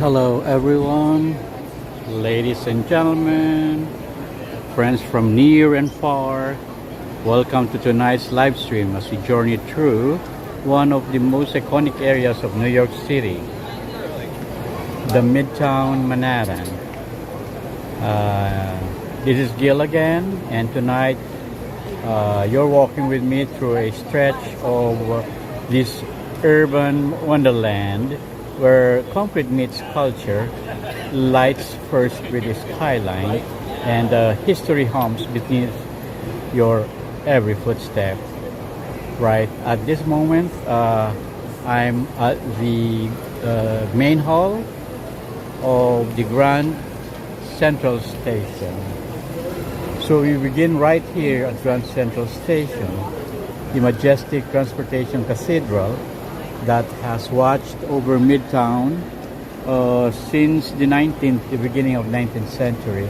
Hello everyone, ladies and gentlemen, friends from near and far. Welcome to tonight's live stream as we journey through one of the most iconic areas of New York City, the Midtown Manhattan. This is Jill again, and tonight you're walking with me through a stretch of this urban wonderland where concrete meets culture, lights first with the skyline, and history hums beneath your every footstep. Right at this moment, I'm at the main hall of the Grand Central Station. So we begin right here at Grand Central Station, the majestic transportation cathedral that has watched over Midtown since the beginning of 19th century.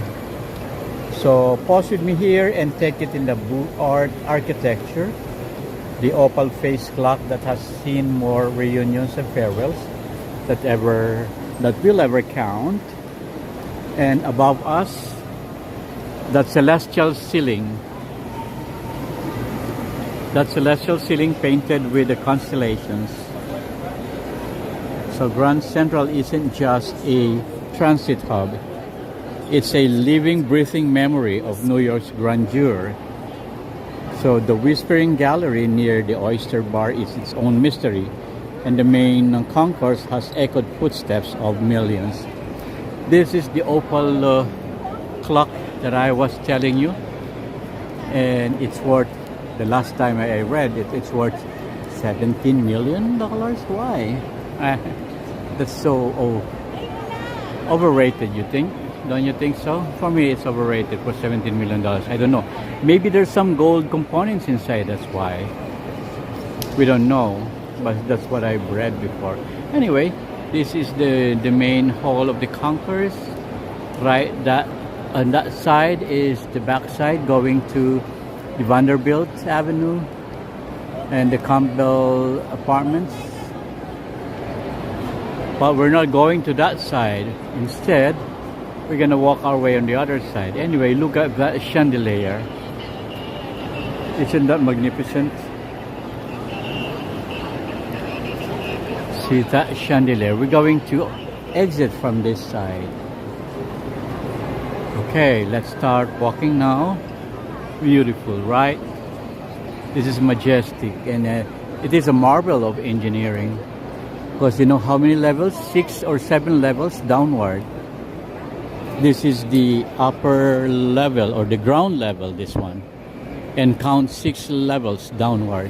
So pause with me here and take it in the art architecture, the opal face clock that has seen more reunions and farewells that will ever count, and above us, that celestial ceiling painted with the constellations. So Grand Central isn't just a transit hub. It's a living, breathing memory of New York's grandeur. So the Whispering Gallery near the Oyster Bar is its own mystery, and the main concourse has echoed footsteps of millions. This is the opal clock that I was telling you, and it's worth, the last time I read it, it's worth $17 million. Why? That's so overrated, you think? Don't you think so? For me, it's overrated for $17 million. I don't know. Maybe there's some gold components inside, that's why. We don't know, but that's what I've read before. Anyway, this is the main hall of the concourse. Right, on that side is the back side going to the Vanderbilt Avenue and the Campbell Apartments. But we're not going to that side. Instead, we're gonna walk our way on the other side. Anyway, look at that chandelier. Isn't that magnificent? See that chandelier. We're going to exit from this side. Okay, let's start walking now. Beautiful, right? This is majestic, and it is a marvel of engineering. Because you know how many levels? 6 or 7 levels downward. This is the upper level or the ground level, this one. And count 6 levels downward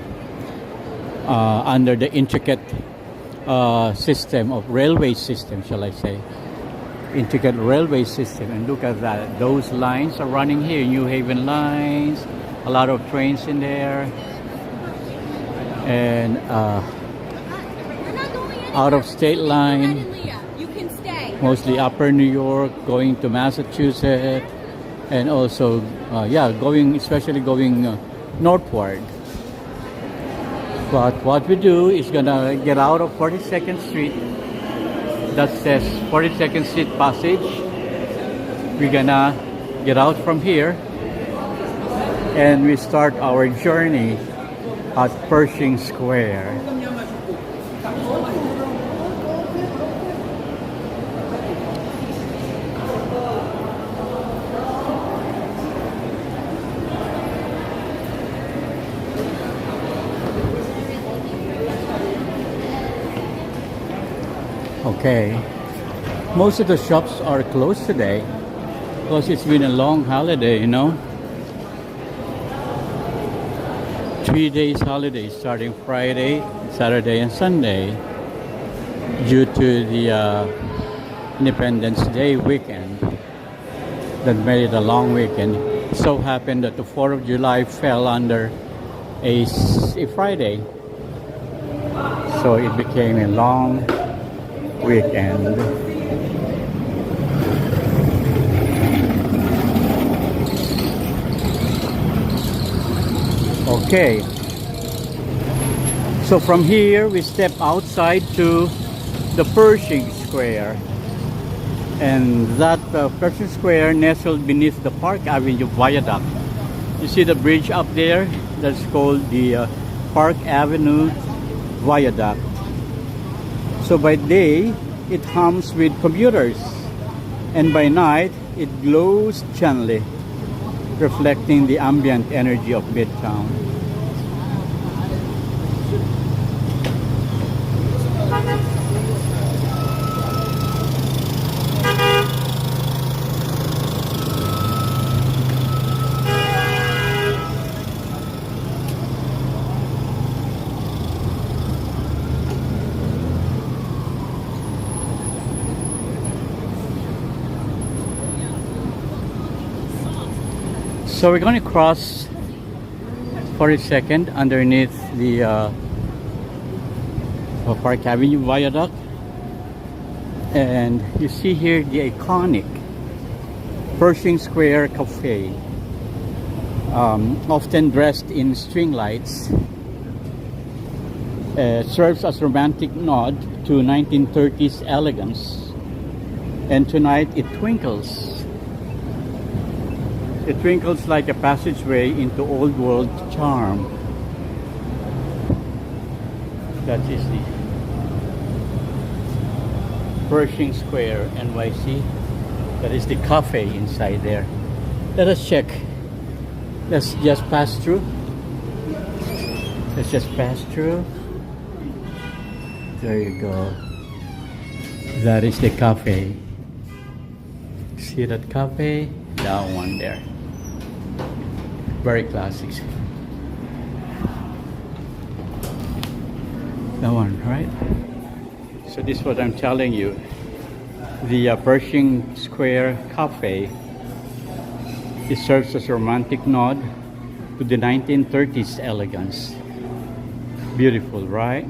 under the intricate system of railway system, shall I say. Intricate railway system. And look at that. Those lines are running here. New Haven lines. A lot of trains in there. And out of state line, mostly upper New York, going to Massachusetts, and also especially going northward. But what we do is gonna get out of 42nd Street. That says 42nd Street Passage. We're gonna get out from here, and we start our journey at Pershing Square. Okay, most of the shops are closed today because it's been a long holiday, you know. 3 days holiday starting Friday, Saturday and Sunday due to the Independence Day weekend that made it a long weekend. It so happened that the 4th of July fell under a Friday, so it became a long weekend. Okay, so from here we step outside to the Pershing Square. And that Pershing Square nestled beneath the Park Avenue Viaduct. You see the bridge up there? That's called the Park Avenue Viaduct. So by day, it hums with commuters, and by night, it glows gently, reflecting the ambient energy of Midtown. So we're going to cross for a second underneath the Park Avenue Viaduct, and you see here the iconic Pershing Square Cafe, often dressed in string lights. Serves as romantic nod to 1930s elegance, and tonight it twinkles. It twinkles like a passageway into old world charm. That is the Pershing Square, NYC. That is the cafe inside there. Let us check. Let's just pass through. Let's just pass through. There you go. That is the cafe. See that cafe? That one there. Very classic. That one, right? So this is what I'm telling you. The Pershing Square Cafe, it serves as a romantic nod to the 1930s elegance. Beautiful, right?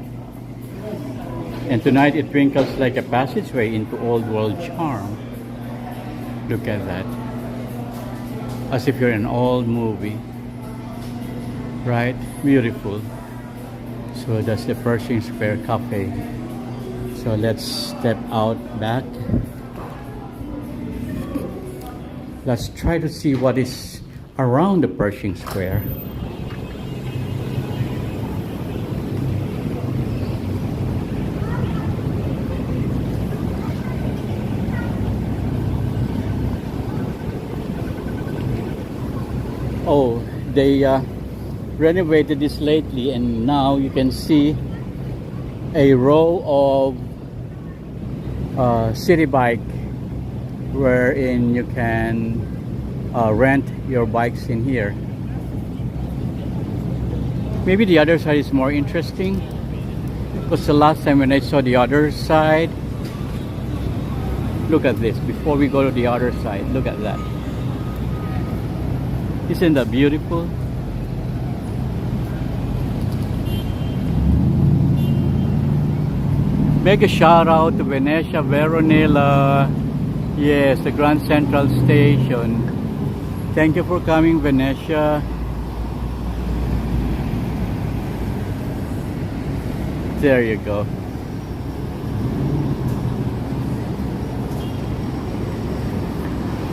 And tonight it twinkles like a passageway into old world charm. Look at that. As if you're in an old movie, right? Beautiful. So that's the Pershing Square Cafe. So let's step out back. Let's try to see what is around the Pershing Square. Oh, they renovated this lately, and now you can see a row of city bike wherein you can rent your bikes in here. Maybe the other side is more interesting, because the last time when I saw the other side, look at this. Before we go to the other side, look at that. Isn't that beautiful? Make a shout out to Venetia Veronella. Yes, the Grand Central Station. Thank you for coming, Venetia. There you go.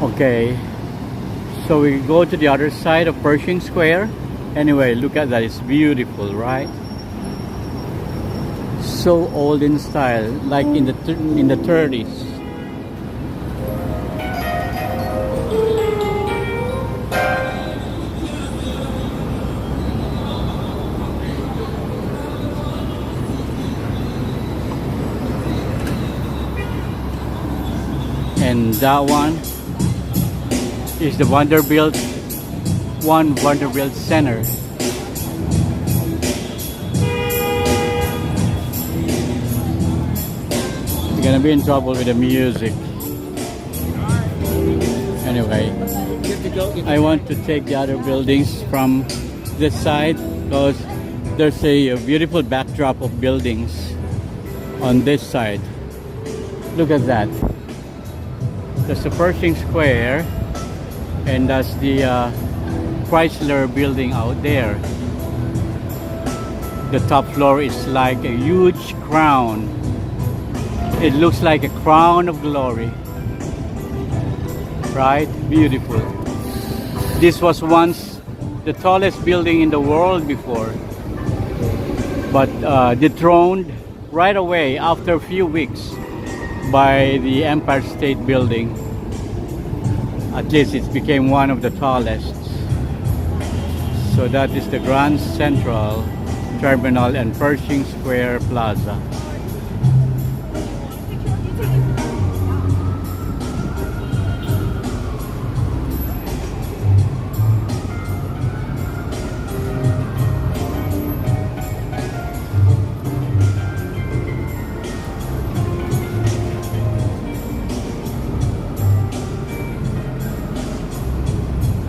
Okay. So we go to the other side of Pershing Square. Anyway, look at that. It's beautiful, right? So old in style, like in the 30s. And that one is the Vanderbilt Center. You're gonna be in trouble with the music. Anyway, I want to take the other buildings from this side because there's a beautiful backdrop of buildings on this side. Look at that. That's the Pershing Square, and that's the Chrysler building out there. The top floor is like a huge crown. It looks like a crown of glory. right? Beautiful. This was once the tallest building in the world before, but dethroned right away after a few weeks by the Empire State Building. At least it became one of the tallest. So that is the Grand Central Terminal and Pershing Square Plaza.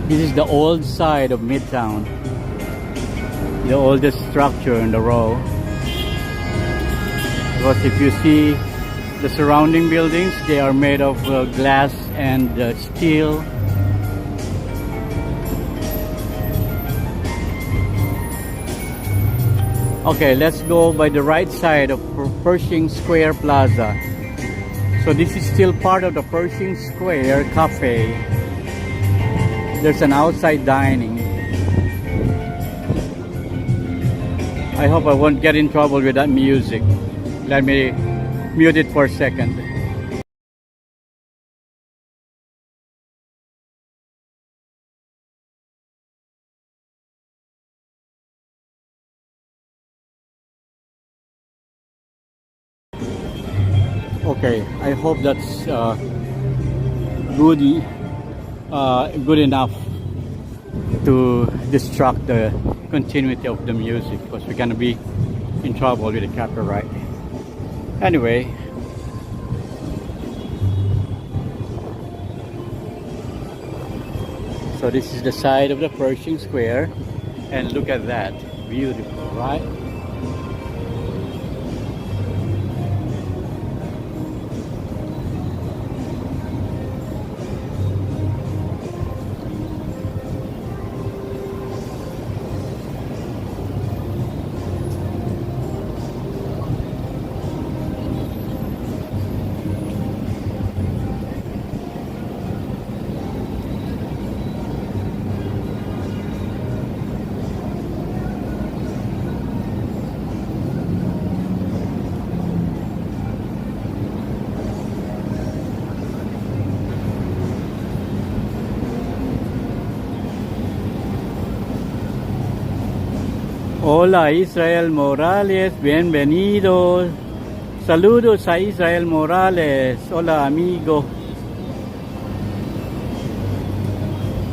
This is the old side of Midtown, the oldest structure in the row. Because if you see the surrounding buildings, they are made of glass and steel. Okay, let's go by the right side of Pershing Square Plaza. So this is still part of the Pershing Square Cafe. There's an outside dining. I hope I won't get in trouble with that music. Let me mute it for a second. Okay, I hope that's good enough to distract the continuity of the music, because we're gonna be in trouble with the copyright. Anyway, so this is the side of the Pershing Square, and look at that, beautiful, right? Hola Israel Morales, bienvenidos. Saludos a Israel Morales. Hola amigo.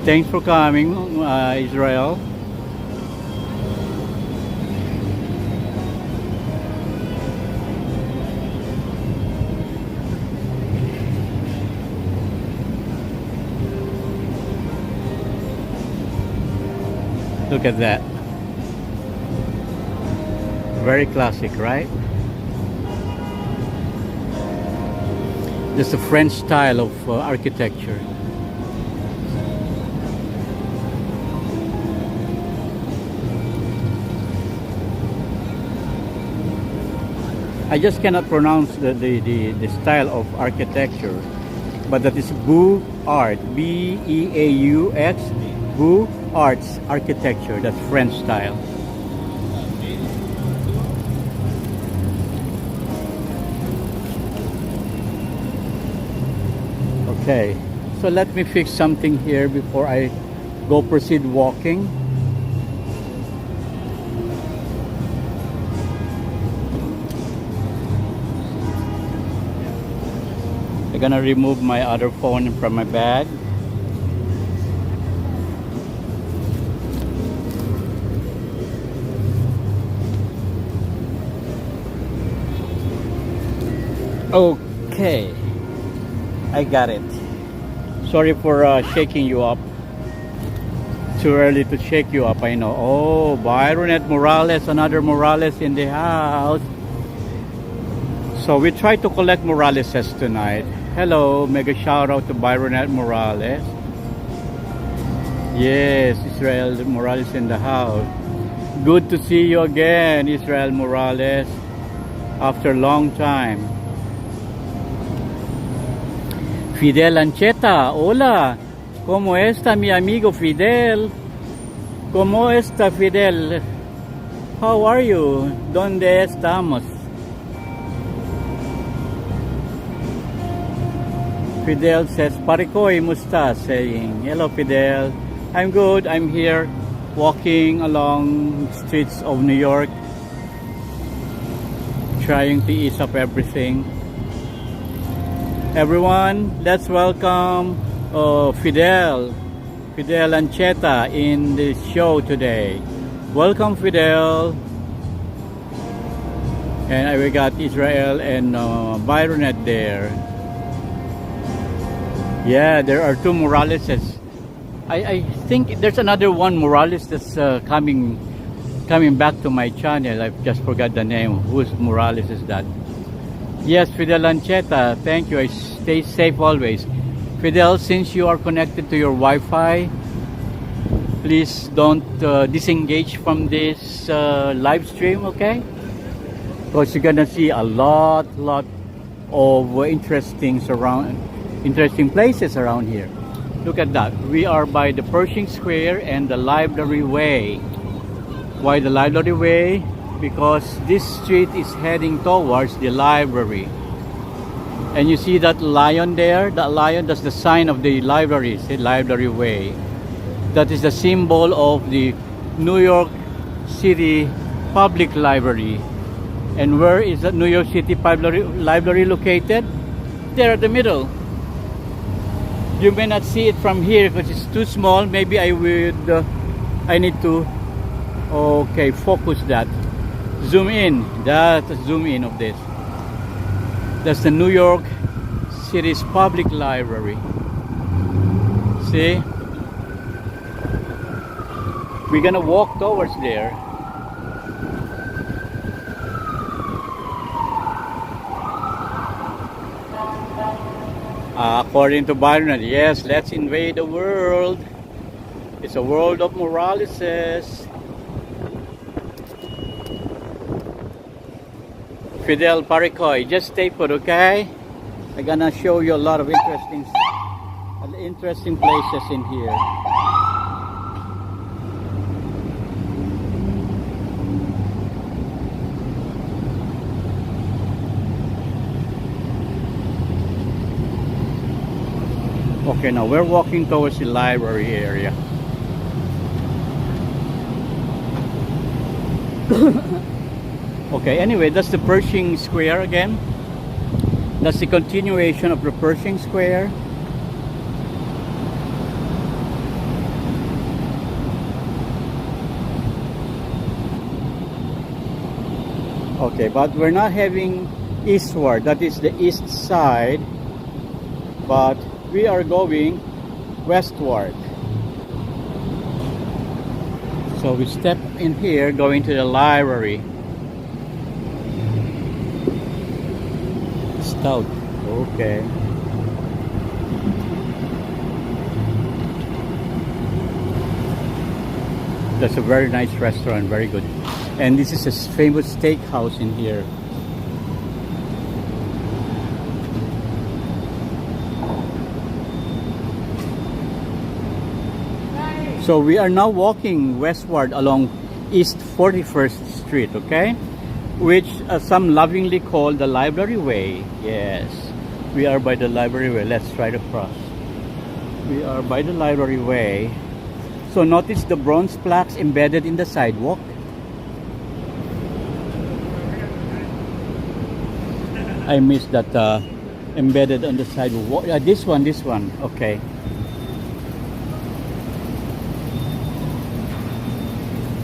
Thanks for coming, Israel. Look at that. Very classic, right? Just a French style of architecture. I just cannot pronounce the style of architecture, but that is Beaux Art, B-E-A-U-X, Beaux Arts architecture. That's French style. Okay, so let me fix something here before I go proceed walking. I'm gonna remove my other phone from my bag. Okay, I got it. Sorry for shaking you up. Too early to shake you up, I know. Oh, Byronet Morales, another Morales in the house. So we try to collect Moraleses tonight. Hello, mega shout out to Byronet Morales. Yes, Israel Morales in the house. Good to see you again, Israel Morales, after a long time. Fidel Ancheta, hola. ¿Cómo está mi amigo Fidel? ¿Cómo está Fidel? How are you? ¿Dónde estamos? Fidel says, Parikoy Musta, saying, hello Fidel. I'm good, I'm here walking along streets of New York, trying to ease up everything. Everyone, let's welcome Fidel Ancheta in the show today. Welcome Fidel. And we got Israel and Byronet there. Yeah, there are two Moraleses. I think there's another one Morales that's coming back to my channel. I just forgot the name. Whose Morales is that? Yes, Fidel Ancheta. Thank you. I stay safe always. Fidel, since you are connected to your Wi-Fi, please don't disengage from this live stream, okay? Because you're gonna see a lot of interesting places around here. Look at that. We are by the Pershing Square and the Library Way. Why the Library Way? Because this street is heading towards the library. And you see that lion there? That lion, that's the sign of the library, see, Library Way. That is the symbol of the New York City Public Library. And where is the New York City Public Library located? There at the middle. You may not see it from here because it's too small. Maybe I need to, okay, focus that. Zoom in. That's a zoom in of this. That's the New York City's Public Library. See? We're gonna walk towards there. According to Byron, yes, let's invade the world. It's a world of Moraleses. Fidel Parikoy, just stay put, okay? I'm gonna show you a lot of interesting places in here. Okay, now we're walking towards the library area. Okay, anyway, that's the Pershing Square again. That's the continuation of the Pershing Square. Okay, but we're not heading eastward. That is the east side. But we are going westward. So we step in here, going to the library. Stout. Okay. That's a very nice restaurant, very good. And this is a famous steakhouse in here. So we are now walking westward along East 41st Street, okay? Which some lovingly call the Library Way. Yes, we are by the Library Way. Let's try to cross. We are by the Library Way. So notice the bronze plaques embedded in the sidewalk. I missed that embedded on the sidewalk. This one, okay.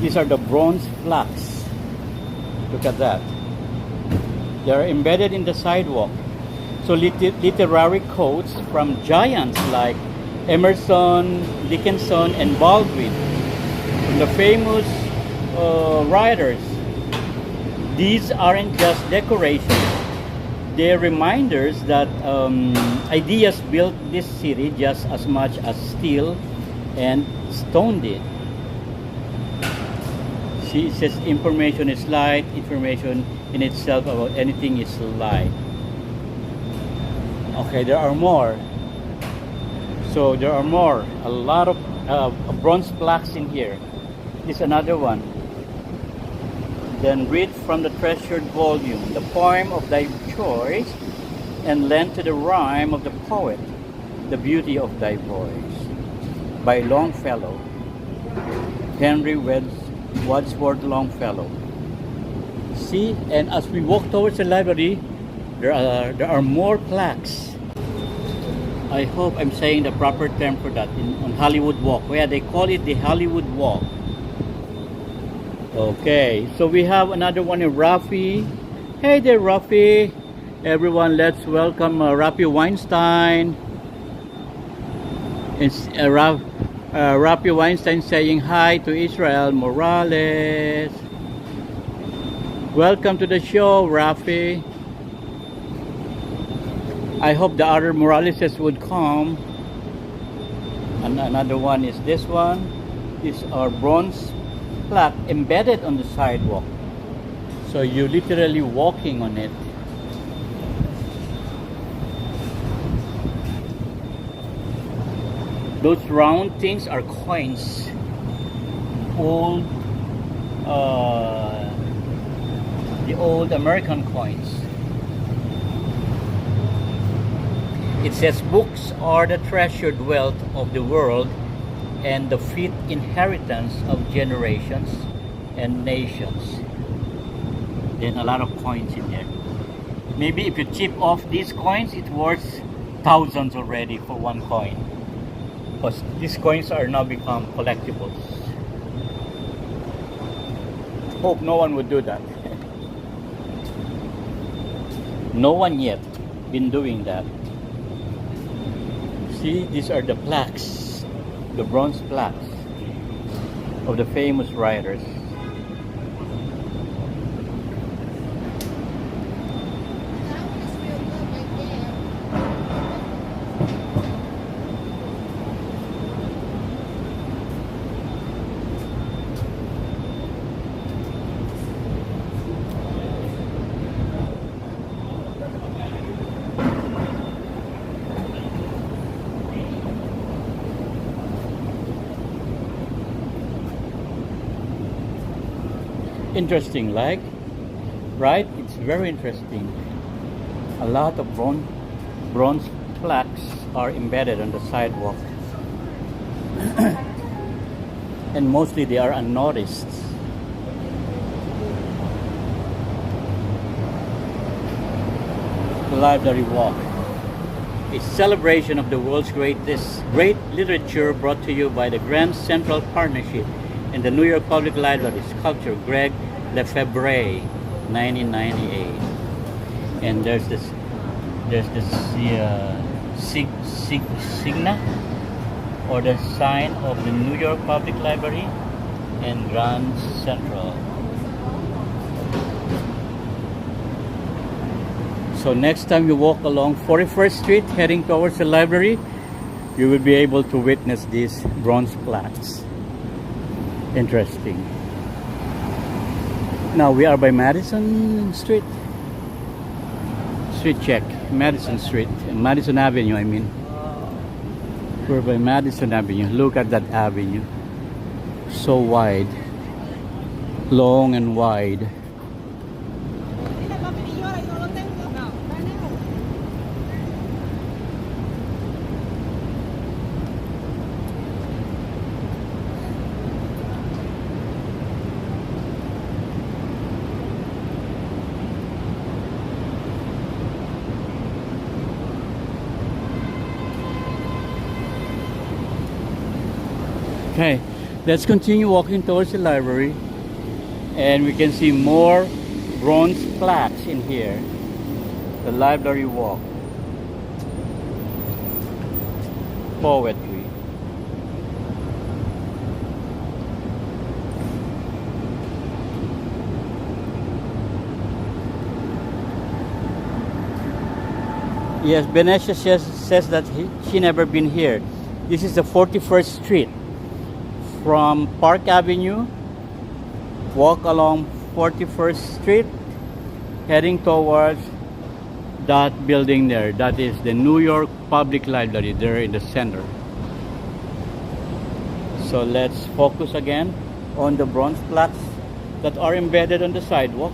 These are the bronze plaques. Look at that. They are embedded in the sidewalk. So literary quotes from giants like Emerson, Dickinson, and Baldwin, from the famous writers. These aren't just decorations. They're reminders that ideas built this city just as much as steel and stone did. See, it says information is light, information in itself about anything is light. Okay, there are more. So there are more, a lot of bronze plaques in here. This is another one. Then read from the treasured volume, the poem of thy choice, and lend to the rhyme of the poet, the beauty of thy voice. By Longfellow, Henry Wadsworth Longfellow. See, and as we walk towards the library, there are more plaques. I hope I'm saying the proper term for that on Hollywood Walk. Yeah, they call it the Hollywood Walk. Okay, so we have another one in Rafi. Hey there, Rafi. Everyone, let's welcome Rafi Weinstein. It's Rafi Weinstein saying hi to Israel Morales. Welcome to the show, Rafi. I hope the other Moraleses would come. And another one is this one. These are bronze plaque embedded on the sidewalk, so you're literally walking on it. Those round things are coins, old the old American coins. It says books are the treasured wealth of the world and the fit inheritance of generations and nations. Then a lot of coins in there. Maybe if you chip off these coins, it's worth thousands already for one coin, because these coins are now become collectibles. Hope no one would do that. No one yet been doing that. See, these are the plaques, the bronze plaques of the famous writers. Interesting, like, right? It's very interesting. A lot of bronze plaques are embedded on the sidewalk. And mostly they are unnoticed. The Library Walk, a celebration of the world's great literature, brought to you by the Grand Central Partnership and the New York Public Library. Sculptor Greg Lefebvre, 1998. And there's this signa, or the sign of the New York Public Library and Grand Central. So next time you walk along 41st Street heading towards the library, you will be able to witness these bronze plaques. Interesting. Now we are by Madison Street. Street check. Madison Street. Madison Avenue, I mean. We're by Madison Avenue. Look at that avenue. So wide. Long and wide. Okay, let's continue walking towards the library, and we can see more bronze plaques in here. The Library Walk. Poetry. Yes, Benesha says that she never been here. This is the 41st Street. From Park Avenue, walk along 41st Street, heading towards that building there. That is the New York Public Library, there in the center. So let's focus again on the bronze plaques that are embedded on the sidewalk.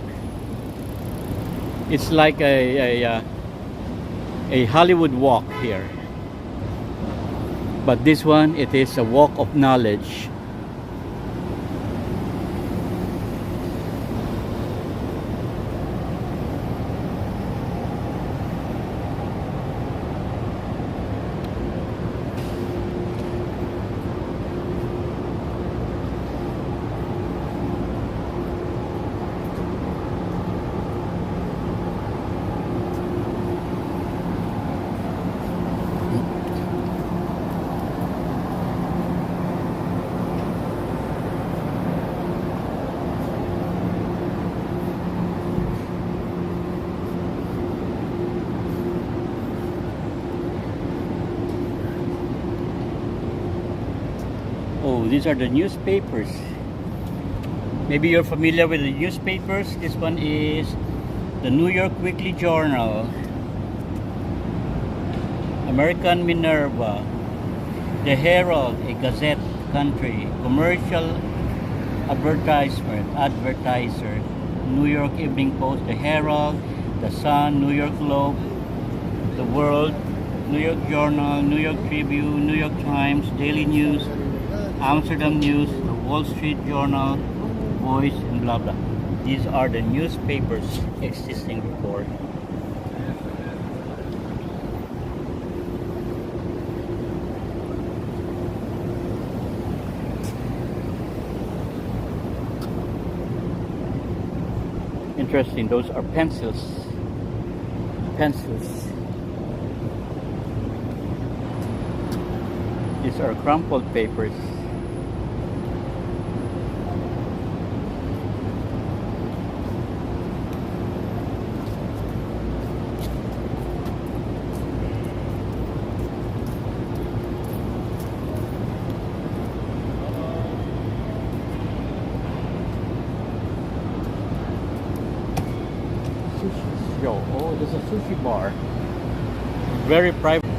It's like a Hollywood walk here. But this one, it is a walk of knowledge. Oh, these are the newspapers. Maybe you're familiar with the newspapers. This one is the New York Weekly Journal, American Minerva, the Herald, a Gazette country, commercial advertiser, New York Evening Post, the Herald, the Sun, New York Globe, the World, New York Journal, New York Tribune, New York Times, Daily News, Amsterdam News, the Wall Street Journal, Voice, and blah blah. These are the newspapers existing before. Interesting, those are pencils. These are crumpled papers. Oh, there's a sushi bar. Very private.